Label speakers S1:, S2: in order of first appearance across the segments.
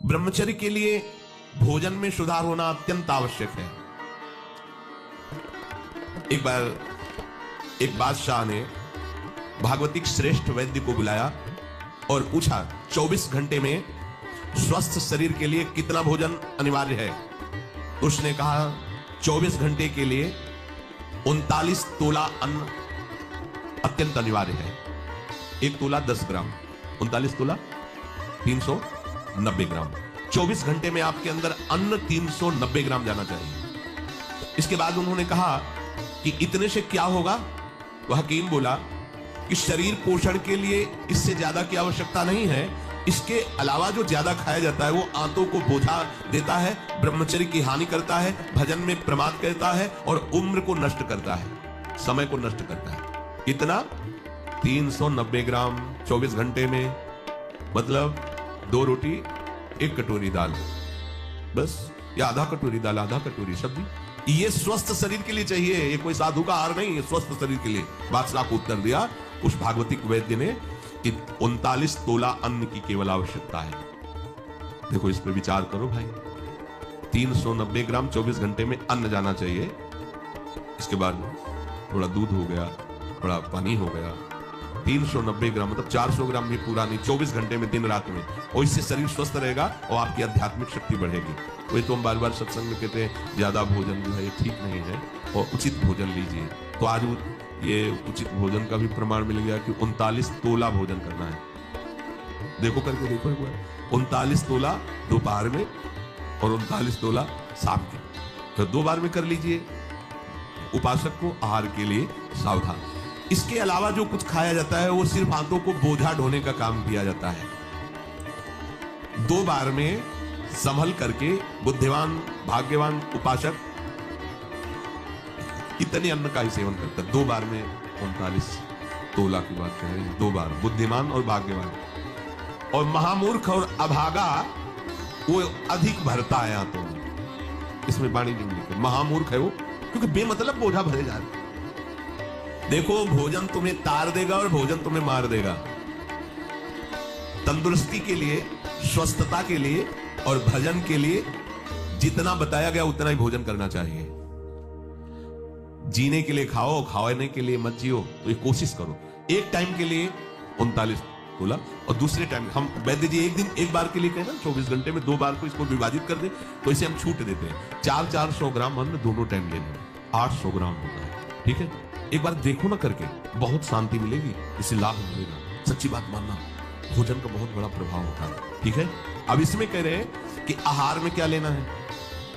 S1: ब्रह्मचर्य के लिए भोजन में सुधार होना अत्यंत आवश्यक है। एक बार एक बादशाह ने भागवतिक श्रेष्ठ वैद्य को बुलाया और पूछा 24 घंटे में स्वस्थ शरीर के लिए कितना भोजन अनिवार्य है। उसने कहा 24 घंटे के लिए 39 तोला अन्न अत्यंत अनिवार्य है। 1 तोला 10 ग्राम, 39 तोला 390 ग्राम। 24 घंटे में आपके अंदर अन्न 390 ग्राम जाना चाहिए। इसके बाद उन्होंने कहा कि इतने से क्या होगा। तो हकीम बोला कि शरीर पोषण के लिए इससे ज्यादा की आवश्यकता नहीं है। इसके अलावा जो ज्यादा खाया जाता है वो आंतों को बोझा देता है, ब्रह्मचर्य की हानि करता है, भजन में प्रमाद करता है और उम्र को नष्ट करता है, समय को नष्ट करता है। कितना? 390 ग्राम 24 घंटे में, मतलब 2 रोटी 1 कटोरी दाल, बस, या आधा कटोरी दाल आधा कटोरी सब्जी। ये स्वस्थ शरीर के लिए चाहिए, ये कोई साधु का आहार नहीं है, स्वस्थ शरीर के लिए। बादशाह को उत्तर दिया उस भागवतिक वैद्य ने कि 39 तोला अन्न की केवल आवश्यकता है। देखो, इस पर विचार करो भाई। 390 ग्राम 24 घंटे में अन्न जाना चाहिए। इसके बाद थोड़ा दूध हो गया, थोड़ा पानी हो गया। 390 ग्राम मतलब 400 ग्राम भी पूरा नहीं, 24 घंटे में, दिन रात में। और इससे शरीर स्वस्थ रहेगा और आपकी आध्यात्मिक शक्ति बढ़ेगी। वही तो हम बार बार सत्संग में कहते हैं ज्यादा भोजन जो है ये ठीक नहीं है और उचित भोजन लीजिए। तो आज ये उचित भोजन का भी प्रमाण मिल गया कि 39 तोला भोजन करना है। देखो करके देखो एक बार, 39 तोला दोपहर में और 39 तोला शाम के, तो 2 बार में कर लीजिए। उपासक को आहार के लिए सावधान। इसके अलावा जो कुछ खाया जाता है वो सिर्फ हाथों को बोझा ढोने का काम किया जाता है। 2 बार में संभल करके बुद्धिमान भाग्यवान उपासक इतने अन्न का ही सेवन करता है। 2 बार में 39 तोला की बात कह रहे हैं, 2 बार, बुद्धिमान और भाग्यवान। और महामूर्ख और अभागा वो अधिक भरता है हाथों में। इसमें वाणी नहीं लिखी, महामूर्ख है वो क्योंकि बेमतलब बोझा भरे जा रहे। देखो, भोजन तुम्हें तार देगा और भोजन तुम्हें मार देगा। तंदुरुस्ती के लिए, स्वस्थता के लिए और भजन के लिए जितना बताया गया उतना ही भोजन करना चाहिए। जीने के लिए खाओ, खाने के लिए मत जियो। तो ये कोशिश करो। एक टाइम के लिए 39 तोला और दूसरे टाइम हम वैद्य जी एक दिन एक बार के लिए कहें ना, 24 घंटे में 2 बार को इसको विभाजित कर दे तो इसे हम छूट देते हैं। 400 ग्राम अन्न दोनों टाइम लेना, 800 ग्राम होता है। ठीक है, एक बार देखो ना करके, बहुत शांति मिलेगी, इससे लाभ मिलेगा। सच्ची बात मानना, भोजन का बहुत बड़ा प्रभाव होता है। ठीक है, अब इसमें कह रहे हैं कि आहार में क्या लेना है।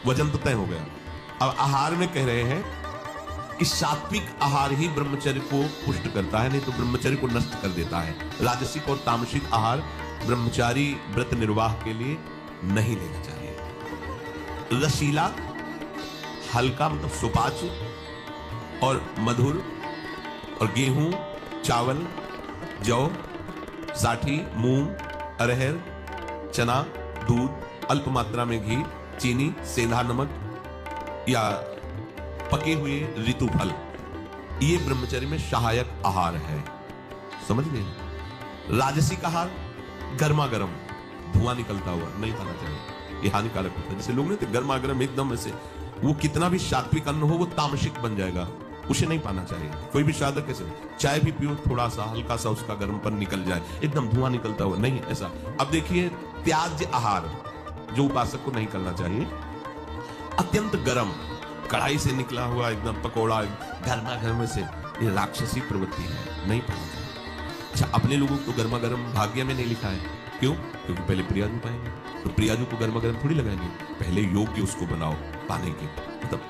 S1: वजन तो तय हो गया। अब आहार में कह रहे हैं कि सात्विक आहार ही ब्रह्मचर्य को पुष्ट करता है, नहीं तो ब्रह्मचर्य को नष्ट कर देता है। राजसिक और तामसिक आहार ब्रह्मचारी व्रत निर्वाह के लिए नहीं लेना चाहिए। रसीला, हल्का मतलब सुपाच्य और मधुर, और गेहूं, चावल, जौ, साठी, मूंग, अरहर, चना, दूध, अल्प मात्रा में घी, चीनी, सेंधा नमक या पके हुए ऋतु फल, ये ब्रह्मचर्य में सहायक आहार है। समझ गए? राजसिक आहार गर्मा गर्म धुआं निकलता हुआ नहीं खाना चाहिए, ये हानिकारक होता है। जैसे लोग नहीं, गर्मा गर्म एकदम ऐसे, वो कितना भी सात्विक अन्न हो वो तामसिक बन जाएगा, उसे नहीं पाना चाहिए। कोई भी साधक कैसे, चाय भी पियो, थोड़ा सा हल्का सा उसका गर्मपन निकल जाए, एकदम धुआं निकलता हुआ नहीं, ऐसा। अब देखिए, त्याज्य आहार जो उपासक को नहीं करना चाहिए, अत्यंत गर्म कढ़ाई से निकला हुआ एकदम पकौड़ा गर्मा गर्म से, ये राक्षसी प्रवृत्ति है, नहीं पाना चाहिए। अच्छा, अपने लोगों को गर्मा गर्म भाग्य में नहीं लिखा है, क्यों? क्योंकि पहले प्रियाजू पाएंगे, तो प्रियाजू को गर्मा गर्म थोड़ी लगाएंगे, पहले योग्य उसको बनाओ पाने के, मतलब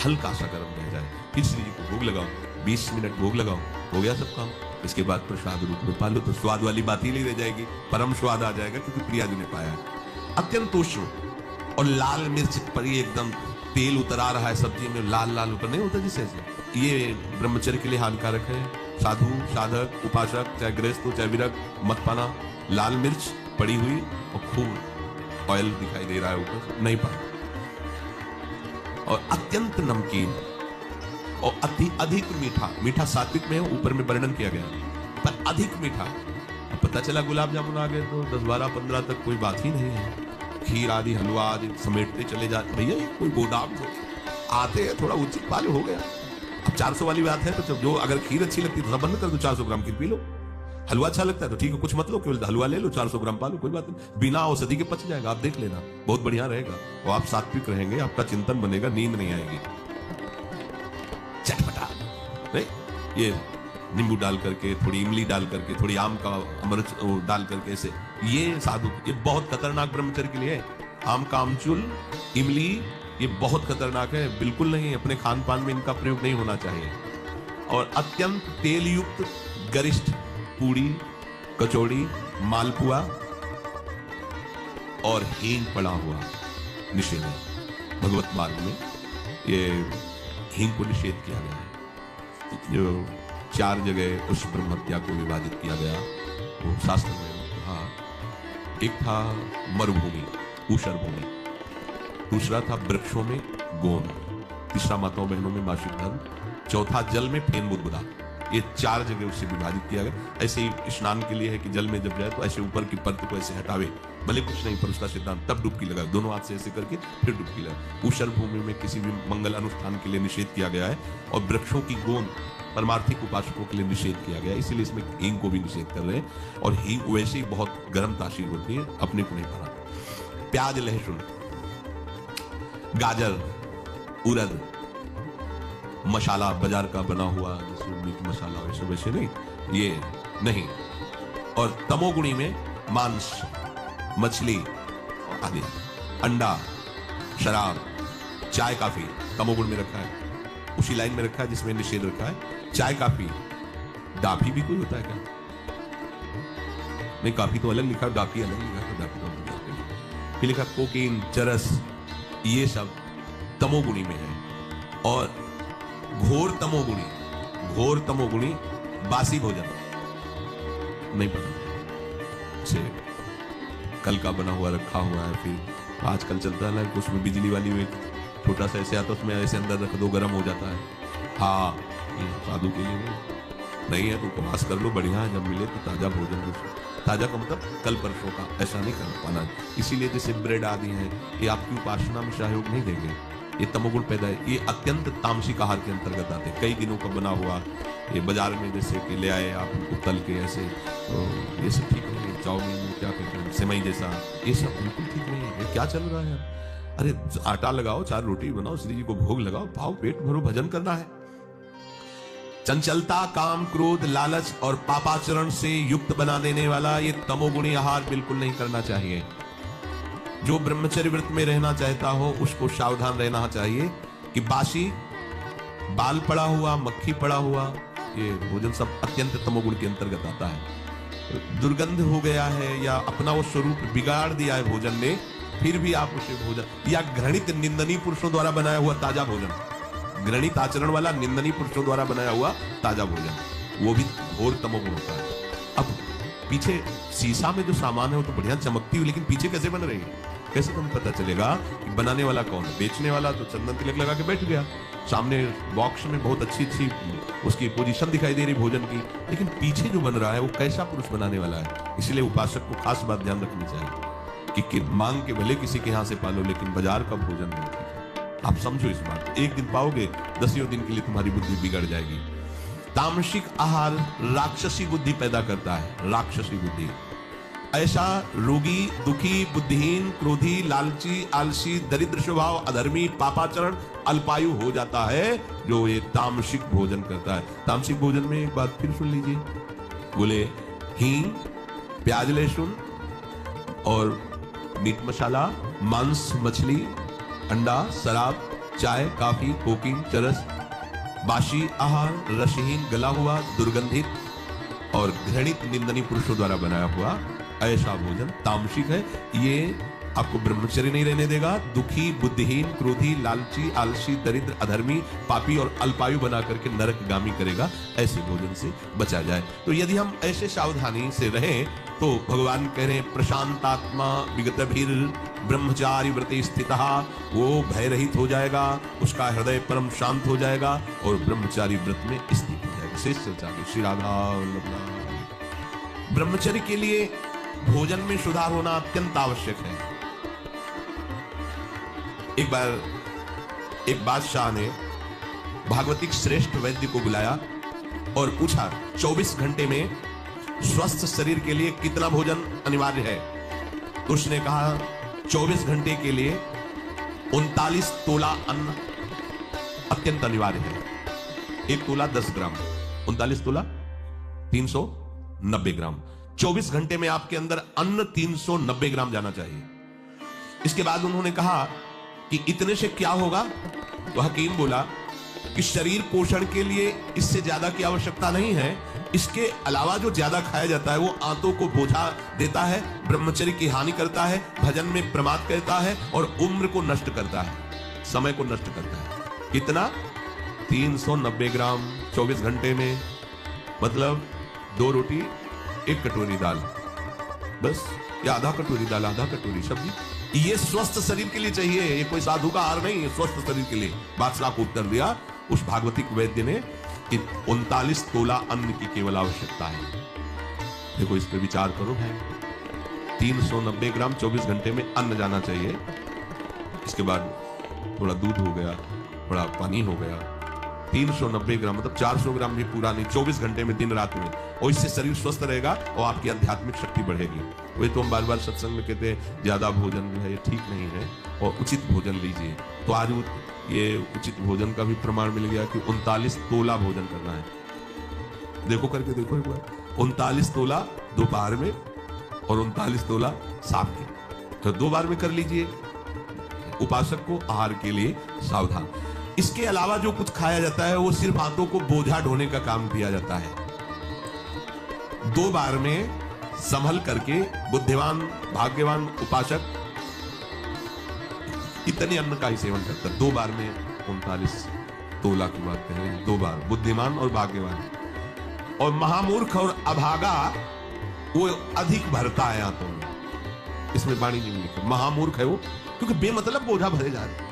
S1: हल्का सा गर्म रह जाए, फिर श्री जी को भोग लगाओ, 20 मिनट भोग लगाओ, हो गया सब काम। इसके बाद प्रसाद रूप में पालो तो स्वाद वाली बात ही नहीं रह जाएगी, परम स्वाद आ जाएगा क्योंकि प्रियाजू ने पाया। अत्यंत उष्ण और लाल मिर्च पर एकदम तेल उतर आ रहा है सब्जी में, लाल लाल ऊपर नहीं होता जिससे, ये ब्रह्मचर्य के लिए हानिकारक है। साधु, साधक, उपासक, चाहे गृहस्थ हो चाहे विरक्त, मत पाना। लाल मिर्च पड़ी हुई और खूब ऑयल दिखाई दे रहा है ऊपर, नहीं पाना। और अत्यंत नमकीन और अधिक मीठा, मीठा सात्विक में ऊपर में वर्णन किया गया, अधिक मीठा। अब पता चला गुलाब जामुन आ गए तो 10, 12, 15 तक कोई बात ही नहीं है। खीर आदि हलवा आदि समेटते चले जाते। भैया ये कोई गोदाम हो, आते हैं थोड़ा उचित पालो हो गया। अब 400 वाली बात है तो जो अगर खीर अच्छी लगती है तो सब बंद कर दो, 400 ग्राम खीर पी लो। हलवा अच्छा लगता है तो ठीक है, कुछ मत लो, केवल हलवा ले लो, 400 ग्राम पालो, कोई बात नहीं, बिना औषधि के पच जाएगा। आप देख लेना, बहुत बढ़िया रहेगा और आप सात्विक रहेंगे, आपका चिंतन बनेगा, नींद नहीं आएगी। चटपटा नहीं, ये नींबू डाल करके, थोड़ी इमली डाल करके, थोड़ी आम का अमृत डाल करके, ऐसे ये साधु, ये बहुत खतरनाक ब्रह्मचर्य के लिए है। आम का आमचूल, इमली, ये बहुत खतरनाक है, बिल्कुल नहीं, अपने खान पान में इनका प्रयोग नहीं होना चाहिए। और अत्यंत तेल युक्त गरिष्ठ पूड़ी, कचौड़ी, मालपुआ और हींग पड़ा हुआ निषेध है। भगवत मार्ग में ये हींग को निषेध किया गया है। जो 4 जगह उस ब्रह्म हत्या को विभाजित किया गया वो शास्त्र में कहा। एक था मरुभूमि, ऊषर भूमि, दूसरा था वृक्षों में गोंद, तीसरा माताओं बहनों में मासिक धर्म, चौथा जल में फेन बुदबुदा। ये 4 जगह उससे विभाजित किया गया। ऐसे ही स्नान के लिए है कि जल में जब जाए तो ऐसे ऊपर की परत को ऐसे हटावे, भले कुछ नहीं, पर उसका सिद्धांत तब डुबकी लगा, दोनों हाथ से ऐसे करके फिर डुबकी लगा। ऊषर भूमि में किसी भी मंगल अनुष्ठान के लिए निषेध किया गया है। और वृक्षों की गोंद परमार्थिक उपासकों के लिए निषेध किया गया, इसीलिए इसमें हींग को भी निषेध कर रहे हैं। और हींग वैसे ही बहुत गर्म तासीर होती है, अपने को नहीं पता। प्याज, लहसुन, गाजर, उड़द, मसाला बाजार का बना हुआ जैसे मीट मसाला, वैसे वैसे नहीं, ये नहीं। और तमोगुणी में मांस, मछली आदि, अंडा, शराब, चाय, काफी तमोगुण में रखा है, उसी लाइन में रखा है जिसमें निषेध रखा है। चाय, काफी, डाफी भी कोई होता है क्या? नहीं, काफी तो अलग लिखा है, डाफी अलग लिखा है, डाफी तो फिर लिखा कोकीन, चरस, ये सब तमोगुणी में है। और घोर तमोगुणी बासी भोजन नहीं पता से कल का बना हुआ रखा हुआ है, फिर आजकल चलता है ना उसमें बिजली वाली में छोटा सा ऐसे आता है, उसमें ऐसे अंदर रख दो, गर्म हो जाता है। हाँ, ये साधु के लिए नहीं है तो उपवास कर लो, बढ़िया है, जब मिले तो ताजा भोजन, ताजा का मतलब कल परसों का, ऐसा नहीं कर पाना। इसीलिए जैसे ब्रेड आदि हैं, ये आपकी उपासना में सहयोग नहीं देंगे, ये तमोगुण पैदा है, ये अत्यंत तामसिक आहार के अंतर्गत आते हैं। कई दिनों का बना हुआ ये बाजार में जैसे कि ले आए आप उनको तल के ऐसे, तो ये सब ठीक नहीं है। चाउमीन, क्या कहते हैं, सेवई जैसा, ये सब बिल्कुल ठीक नहीं है। ये क्या चल रहा है? अरे आटा लगाओ, 4 रोटी बनाओ, श्री जी को भोग लगाओ, भाव पेट भरो, भजन करना है। चंचलता, काम, क्रोध, लालच और पापाचरण से युक्त बना देने वाला ये तमोगुणी आहार बिल्कुल नहीं करना चाहिए। जो ब्रह्मचर्य व्रत में रहना चाहता हो उसको सावधान रहना चाहिए कि बासी, बाल पड़ा हुआ, मक्खी पड़ा हुआ, ये भोजन सब अत्यंत तमोगुण के अंतर्गत आता है। दुर्गंध हो गया है या अपना वो स्वरूप बिगाड़ दिया है भोजन ने, फिर भी आप उसे भोजन, या घृणित निंदनीय पुरुषों द्वारा बनाया हुआ ताजा भोजन, घृणित आचरण वाला निंदनीय पुरुषों द्वारा बनाया हुआ ताजा भोजन, वो भी घोर तमोगुण होता है। अब पीछे शीशा में जो सामान है वो तो बढ़िया चमकती हुई, लेकिन पीछे कैसे बन रही है, कैसे तुम्हें पता चलेगा कि बनाने वाला कौन है? बेचने वाला तो चंदन तिलक लगा के बैठ गया, सामने बॉक्स में बहुत अच्छी अच्छी उसकी पोजीशन दिखाई दे रही भोजन की, लेकिन पीछे जो बन रहा है वो कैसा पुरुष बनाने वाला है। इसलिए उपासक को खास बात ध्यान रखनी चाहिए कि मांग के भले किसी के यहाँ से पालो, लेकिन बाजार का भोजन नहीं ठीक है। आप समझो इस बात, एक दिन पाओगे, 10 दिन के लिए तुम्हारी बुद्धि बिगड़ जाएगी। तामसिक आहार राक्षसी बुद्धि पैदा करता है, राक्षसी बुद्धि। ऐसा रोगी, दुखी, बुद्धिहीन, क्रोधी, लालची, आलसी, दरिद्र स्वभाव, अधर्मी, पापाचरण, अल्पायु हो जाता है जो ये तामसिक भोजन करता है। तामसिक भोजन में एक बात फिर सुन लीजिए, बोले हींग, प्याज, लहसुन और मीट मसाला, मांस, मछली, अंडा, शराब, चाय, काफी, कोकीन, चरस, बासी आहार, रसहीन, गला हुआ, दुर्गंधित और घृणित निंदनीय पुरुषों द्वारा बनाया हुआ ऐसा भोजन तामसिक है। ये आपको ब्रह्मचर्य नहीं रहने देगा, दुखी, बुद्धिहीन, क्रोधी, लालची, आलसी, दरिद्र, अधर्मी, पापी और अल्पायु बना करके नरकगामी करेगा। ऐसे भोजन से बचा जाए। तो यदि हम ऐसे सावधानी से रहें तो भगवान कह रहे हैं प्रशांतात्मा विगतभिर ब्रह्मचारी व्रते स्थितः, वो भय रहित हो जाएगा, उसका हृदय परम शांत हो जाएगा और ब्रह्मचारी व्रत में स्थित हो जाएगा। शेष चर्चा में श्री राधा वल्लभ। ब्रह्मचर्य के लिए भोजन में सुधार होना अत्यंत आवश्यक है। एक बार एक बादशाह ने भागवतिक श्रेष्ठ वैद्य को बुलाया और पूछा 24 घंटे में स्वस्थ शरीर के लिए कितना भोजन अनिवार्य है। तो उसने कहा 24 घंटे के लिए 39 तोला अन्न अत्यंत अनिवार्य है। 1 तोला 10 ग्राम, 39 तोला 390 ग्राम। 24 घंटे में आपके अंदर अन्न 390 ग्राम जाना चाहिए। इसके बाद उन्होंने कहा कि इतने से क्या होगा? तो हकीम बोला कि शरीर पोषण के लिए इससे ज्यादा की आवश्यकता नहीं है। इसके अलावा जो ज्यादा खाया जाता है वो आंतों को बोझा देता है, ब्रह्मचर्य की हानि करता है, भजन में प्रमाद करता है और उम्र को नष्ट करता है, समय को नष्ट करता है। कितना? 390 ग्राम 24 घंटे में, मतलब 2 रोटी 1 कटोरी दाल, बस, या आधा कटोरी दाल आधा कटोरी सब्जी। ये स्वस्थ शरीर के लिए चाहिए, ये कोई साधु का आहार नहीं है, स्वस्थ शरीर के लिए। बादशाह को उत्तर दिया उस भागवतिक वैद्य ने कि 39 तोला अन्न की केवल आवश्यकता है। देखो, इस पे विचार करो। 390 ग्राम 24 घंटे में अन्न जाना चाहिए। इसके बाद थोड़ा दूध हो गया, थोड़ा पानी हो गया। 390 ग्राम मतलब 400 ग्राम भी पूरा नहीं, 24 घंटे में, दिन रात में। और इससे शरीर स्वस्थ रहेगा और आपकी आध्यात्मिक शक्ति बढ़ेगी। वही तो हम बार बार सत्संग में कहते हैं ज्यादा भोजन जो है ये ठीक नहीं है और उचित भोजन लीजिए। तो आज ये उचित भोजन का भी प्रमाण मिल गया कि 39 तोला भोजन करना है। देखो करके देखो एक बार, 39 तोला दोपहर में और 39 तोला शाम के, तो 2 बार में कर लीजिए। उपासक को आहार के लिए सावधान। इसके अलावा जो कुछ खाया जाता है वो सिर्फ हाथों को बोझा ढोने का काम किया जाता है। 2 बार में संभल करके बुद्धिमान भाग्यवान उपासक इतने अन्न का ही सेवन करता है। 2 बार में 39 तोला की बात करें, 2 बार, बुद्धिमान और भाग्यवान। और महामूर्ख और अभागा वो अधिक भरता है हाथों में। इसमें वाणी जी में लिखा महामूर्ख है वो, क्योंकि बेमतलब बोझा भरे जा रहे।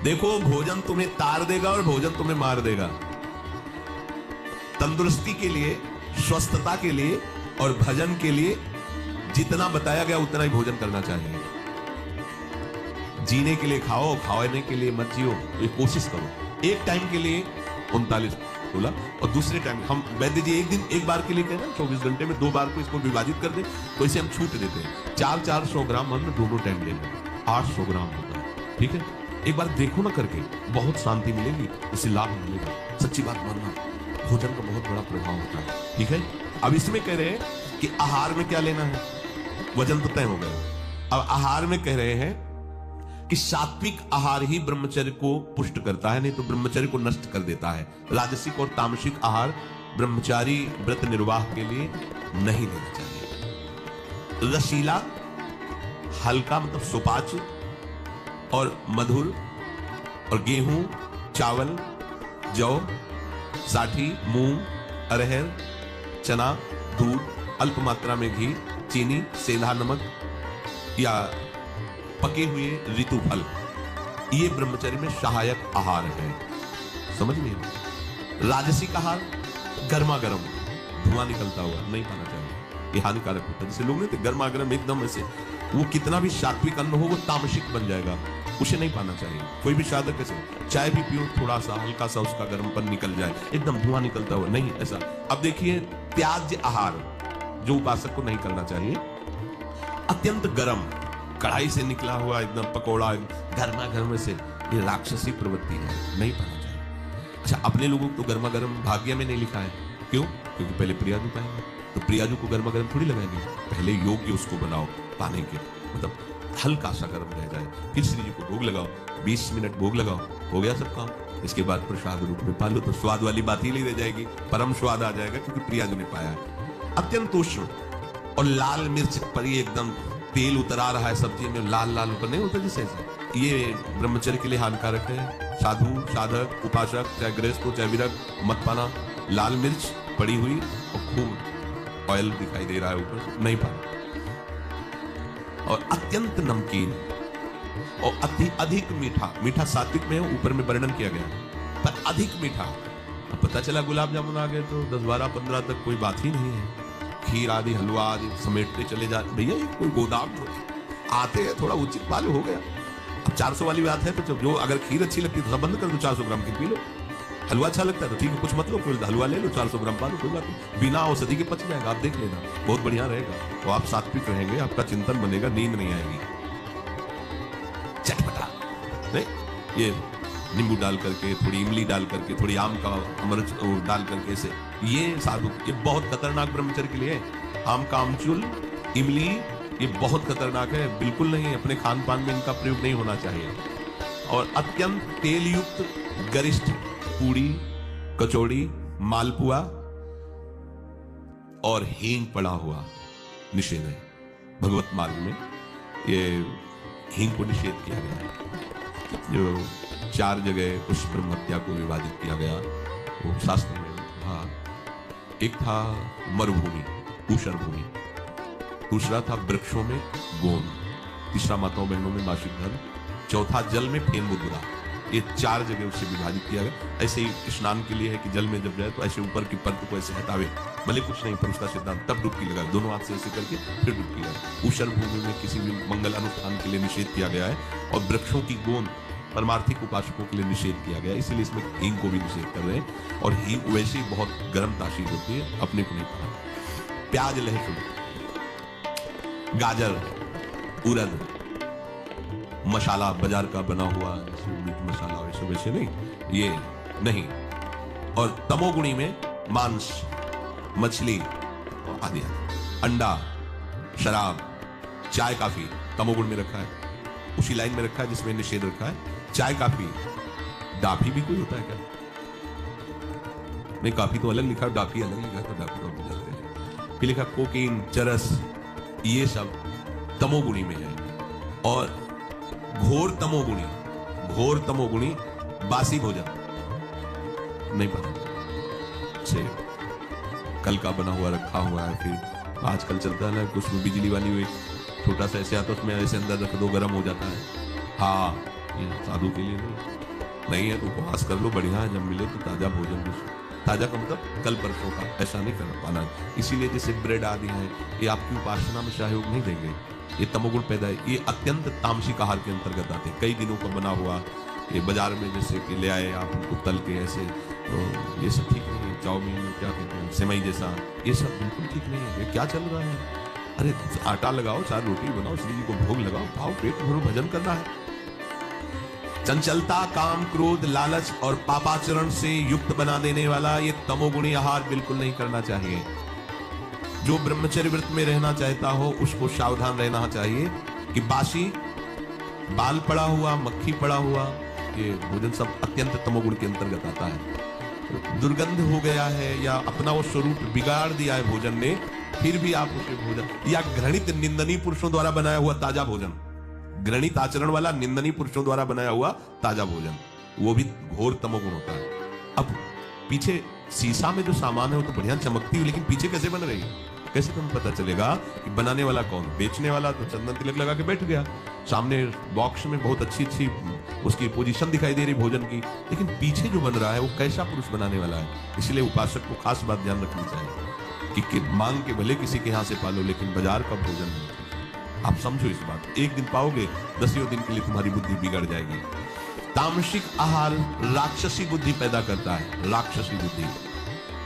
S1: देखो, भोजन तुम्हें तार देगा और भोजन तुम्हें मार देगा। तंदुरुस्ती के लिए, स्वस्थता के लिए और भजन के लिए जितना बताया गया उतना ही भोजन करना चाहिए। जीने के लिए खाओ, खाने के लिए मत जियो। ये कोशिश करो। एक टाइम के लिए 39 तोला और दूसरे टाइम हम वैद्य जी एक बार के लिए कहें ना 24 घंटे में 2 बार को इसको विभाजित कर दे तो इसे हम छूट देते हैं। 400 ग्राम अन्न दोनों टाइम लेना, 800 ग्राम होता है। ठीक है, एक बार देखो ना करके, बहुत शांति मिलेगी, इससे लाभ मिलेगा। सच्ची बात मानना, भोजन का बहुत बड़ा प्रभाव होता है। ठीक है, अब इसमें कह रहे हैं कि आहार में क्या लेना है। वजन तो तय हो गया। अब आहार में कह रहे हैं कि सात्विक आहार ही ब्रह्मचर्य को पुष्ट करता है, नहीं तो ब्रह्मचर्य को नष्ट कर देता है। राजसिक और तामसिक आहार ब्रह्मचारी व्रत निर्वाह के लिए नहीं लेना चाहिए। रसीला, हल्का मतलब सुपाच्य और मधुर, और गेहूं, चावल, जौ, साठी, मूंग, अरहर, चना, दूध, अल्प मात्रा में घी, चीनी, सेंधा नमक या पके हुए ऋतु फल, ये ब्रह्मचर्य में सहायक आहार है। समझ में? राजसिक आहार गर्मा गर्म धुआं निकलता हुआ नहीं खाना चाहिए, ये हानिकारक होता है। जैसे लोग नहीं थे गर्मा गर्म एकदम ऐसे, वो कितना भी सात्विक अन्न हो वो तामसिक बन जाएगा, उसे नहीं पाना चाहिए। कोई भी साधक ऐसे चाय भी पियो, थोड़ा सा हल्का सा उसका गर्मपन निकल जाए, एकदम धुआं निकलता हुआ नहीं, ऐसा। अब देखिए, त्याज्य आहार जो उपासक को नहीं करना चाहिए, अत्यंत गर्म कढ़ाई से निकला हुआ एकदम पकौड़ा गर्मा गर्म से, ये राक्षसी प्रवृत्ति है, नहीं पाना चाहिए। अच्छा, अपने लोगों को तो गर्मा गर्म भाग्य में नहीं लिखा है। क्यों? क्योंकि पहले प्रियाजू पाएंगे, तो प्रियाजू को गर्मा गर्म थोड़ी लगाएंगे। पहले योग्य उसको बनाओ पाने के, मतलब हल्का सा गर्म रह जाए, फिर श्री जी को भोग लगाओ, 20 मिनट भोग लगाओ, हो गया सब काम। इसके बाद प्रसाद रूप में पालो तो स्वाद वाली बात ही नहीं रह जाएगी, परम स्वाद आ जाएगा, क्योंकि प्रियाजू ने पाया है। अत्यंत उष्ण और लाल मिर्च पर ही एकदम तेल उतरा रहा है सब्जी में, लाल लाल ऊपर नहीं होता जैसे, ये ब्रह्मचर्य के लिए हानिकारक है। साधु, साधक, उपासक, चाहे गृहस्थ हो चाहे विरक्त, मत पाना। लाल मिर्च पड़ी हुई और खूब ऑयल दिखाई दे रहा है ऊपर, नहीं पाना। और अत्यंत नमकीन और अधिक मीठा, मीठा सात्विक में ऊपर में वर्णन किया गया, पर अधिक मीठा। अब पता चला गुलाब जामुन आ गए तो 10, 12, 15 तक कोई बात ही नहीं है। खीर आदि, हलवा आदि समेटते चले जा, भैया ये कोई गोदाम तो आते हैं, थोड़ा उचित मालूम हो गया। अब 400 वाली बात है तो जो अगर खीर अच्छी लगती है तो सब बंद कर दो, 400 ग्राम खीर पी लो। हलवा अच्छा लगता है तो ठीक है, कुछ मत लो, फिर हलवा ले लो, 400 ग्राम पा लो, कोई बात नहीं, बिना औषधि के पच जाएगा, आप देख लेना, बहुत बढ़िया रहेगा। तो आप सात्विक रहेंगे, आपका चिंतन बनेगा, नींद नहीं आएगी। चटपटा नहीं, ये नींबू डाल करके, थोड़ी इमली डाल करके, थोड़ी आम का अमृत डाल करके, से ये साधु, ये बहुत खतरनाक ब्रह्मचर्य के लिए है। आम का आमचूल, इमली, ये बहुत खतरनाक है, बिल्कुल नहीं, अपने खान पान में इनका प्रयोग नहीं होना चाहिए। और अत्यंत तेल युक्त गरिष्ठ पूड़ी, कचौड़ी, मालपुआ और हींग पड़ा हुआ निषेध है। भगवत मार्ग में ये हींग को निषेध किया गया है। जो 4 जगह उस ब्रह्म हत्या को विभाजित किया गया वो शास्त्र में था। एक था मरुभूमि, ऊषर भूमि, दूसरा था वृक्षों में गोंद, तीसरा माताओं बहनों में मासिक धर्म, चौथा जल में फेन बुदबुदा। ये 4 जगह उससे विभाजित किया गया। ऐसे ही स्नान के लिए है कि जल में जब जाए तो ऐसे ऊपर की परत को ऐसे हटावे, भले कुछ नहीं, पर उसका सिद्धांत, तब डुबकी लगा, दोनों हाथ से ऐसे करके फिर डुबकी लगा। ऊषर भूमि में किसी भी मंगल अनुष्ठान के लिए निषेध किया गया है। और वृक्षों की गोंद परमार्थिक उपासकों के लिए निषेध किया गया, इसीलिए इसमें हींग को भी निषेध कर रहे हैं। और हींग वैसे ही बहुत गर्म तासीर होती है, अपने को नहीं पता। प्याज, लहसुन, गाजर, उड़द, मसाला बाजार का बना हुआ, जैसे मीट मसाला वैसे वैसे नहीं, ये नहीं। और तमोगुणी में मांस, मछली आदि, अंडा, शराब, चाय, काफी तमोगुण में रखा है, उसी लाइन में रखा है जिसमें निषेध रखा है। चाय, काफी, डाफी भी कोई होता है क्या? नहीं, काफी तो अलग लिखा है, डाफी अलग लिखा है, तो डाफी तो हम जानते हैं। फिर लिखा कोकीन, चरस, ये सब तमोगुणी में है। और घोर तमोगुणी बासी भोजन, नहीं पता से कल का बना हुआ रखा हुआ है। फिर आजकल चलता है ना कुछ बिजली वाली हुई, छोटा सा ऐसे आता है, उसमें ऐसे अंदर रख दो, गर्म हो जाता है। हाँ, ये साधु के लिए नहीं है तो उपवास कर लो, बढ़िया है, जब मिले तो ताजा भोजन, ताजा का मतलब कल परसों का, ऐसा नहीं कर पाना। इसीलिए जैसे ब्रेड आदि है, ये आपकी उपासना में सहयोग नहीं देंगे, ये तमोगुण पैदा है। ये अत्यंत तामसिक आहार के अंतर्गत आते हैं। कई दिनों का बना हुआ ये बाजार में जैसे कि ले आए आप, उनको तल के ऐसे, तो ये सब ठीक नहीं है। चाउमीन, क्या कहते हैं, सेवई जैसा, ये सब बिल्कुल ठीक नहीं है। ये क्या चल रहा है? अरे आटा लगाओ, 4 रोटी बनाओ, श्री जी को भोग लगाओ, खाओ, पेट भरो, भजन करना है। चंचलता, काम, क्रोध, लालच और पापाचरण से युक्त बना देने वाला ये तमोगुणी आहार बिल्कुल नहीं करना चाहिए। जो ब्रह्मचर्य व्रत में रहना चाहता हो उसको सावधान रहना चाहिए कि बासी, बाल पड़ा हुआ, मक्खी पड़ा हुआ, ये भोजन सब अत्यंत तमोगुण के अंतर्गत आता है। दुर्गंध हो गया है या अपना वो स्वरूप बिगाड़ दिया है भोजन ने, फिर भी आप उसे भोजन, या घृणित निंदनीय पुरुषों द्वारा बनाया हुआ ताजा भोजन, घृणित आचरण वाला निंदनीय पुरुषों द्वारा बनाया हुआ ताजा भोजन, वो भी घोर तमोगुण होता है। अब पीछे शीशा में जो सामान है वो तो बढ़िया चमकती है, लेकिन पीछे कैसे बन रही है, कैसे तुम्हें पता चलेगा कि बनाने वाला कौन? बेचने वाला तो चंदन तिलक लगा के बैठ गया, सामने बॉक्स में बहुत अच्छी अच्छी उसकी पोजीशन दिखाई दे रही भोजन की, लेकिन पीछे जो बन रहा है वो कैसा पुरुष बनाने वाला है। इसलिए उपासक को खास बात ध्यान रखनी चाहिए कि मांग के भले किसी के यहाँ से पालो, लेकिन बाजार का भोजन नहीं। आप समझो इस बात, एक दिन पाओगे, 10 दिन के लिए तुम्हारी बुद्धि बिगड़ जाएगी। तामसिक आहार राक्षसी बुद्धि पैदा करता है, राक्षसी बुद्धि।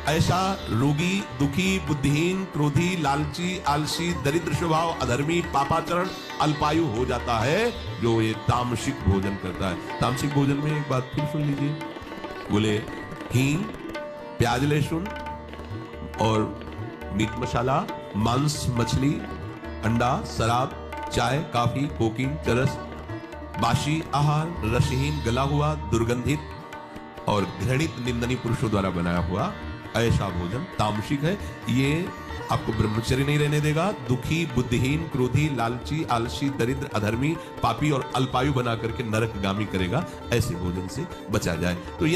S1: ऐसा रोगी, दुखी, बुद्धिहीन, क्रोधी, लालची, आलसी, दरिद्र स्वभाव, अधर्मी, पापाचरण, अल्पायु हो जाता है जो ये तामसिक भोजन करता है। तामसिक भोजन में एक बात फिर सुन लीजिए, बोले हींग, प्याज, लहसुन और मीट मसाला, मांस, मछली, अंडा, शराब, चाय, काफी, कोकीन, चरस, बासी आहार, रसहीन, गला हुआ, दुर्गंधित और घृणित निंदनीय पुरुषों द्वारा बनाया हुआ ऐसा भोजन तामसिक है। ये आपको ब्रह्मचर्य नहीं रहने देगा, दुखी, बुद्धिहीन, क्रोधी, लालची, आलसी, दरिद्र, अधर्मी, पापी और अल्पायु बना करके नरकगामी करेगा। ऐसे भोजन से बचा जाए। तो यदि